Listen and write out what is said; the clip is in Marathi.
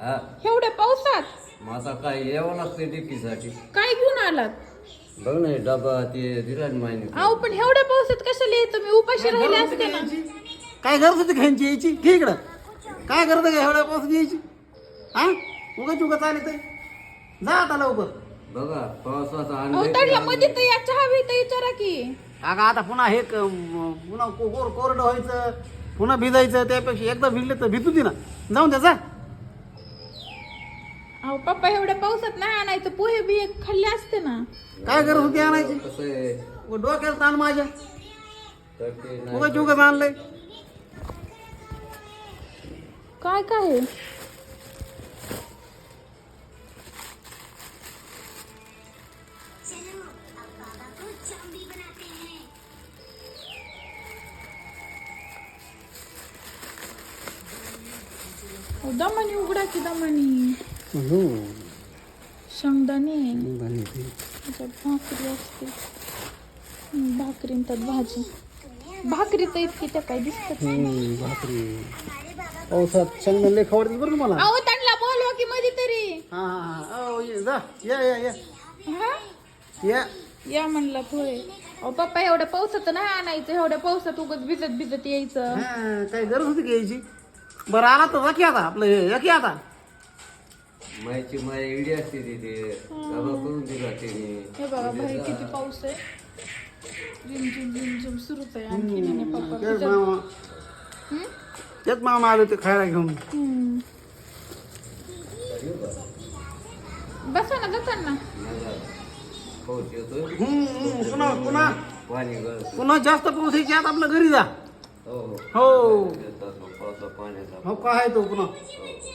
हा एवढ्या पावसात मग आता काय यावं लागतं डिकीसाठी. काय घेऊन आलात? बघ ना हे डबा ते दिला ना माहिती. अहो पण एवढ्या पावसात कशाला येतो मी उपाशी राहिले असते ना. काय गरज होती खायची यायची घे इकडं. काय करत का एवढ्या पासून यायची हा उगाच उगाच आले तर जा आता लवकर. बघा पावसाचा अहो तडला मध्ये तर या चहा बी तर विचारा की. अगं आता पुन्हा हे पुन्हा कोरडं व्हायचं पुन्हा भिजायचं त्यापेक्षा एकदा भिजले तर भिजू दे ना जाऊन द्या जा. अहो पप्पा एवढ्या पावसात नाही आणायचं पोहे बिहे खाल्ले असते ना. काय गरज होती आणायची कसं आहे डोक्याला ताण माझ्या तर ते नाही. उगाच उगाच आणलंय. काय काय आहे? अहो, दमानी उघडा की दमानी. शेंगदाणे त्याच्यात भाकरी असते. भाकरी आणि त्यात भाजी. भाकरी तर इतकी त्या काय दिसतात. भाकरी पावसात शेंगदाणे लय खावडतील बरं तुम्हाला. अहो त्यांना बोलवा की मध्ये तरी. हा हा हा ये जा या या या हा या या म्हणला होय. अहो पप्पा एवढ्या पावसात नाही आणायचं. एवढ्या पावसात उगाच भिजत भिजत यायचं. हा, काय गरज होती का यायची. बरं आला तर की आता आपलं हे या की आता मायची माय इडी असते तिथे डबा करून दिला तिने. हे बघा बाहेर किती पाऊस आहे. रिमझिम रिमझिम सुरूच आहे आणखी नाही पप्पा तेच भिजत. मामा हम्म? तेच मामा आले ते खायला घेऊन. हम्म. बसा ना जाताना. पाऊस येतोय पुन्हा पुन्हा पाणी गळ. पुन्हा जास्त पाऊस यायच्या आत आपलं घरी जा. हो हो पावसा पाण्याचा हो काय तो पुन्हा हो.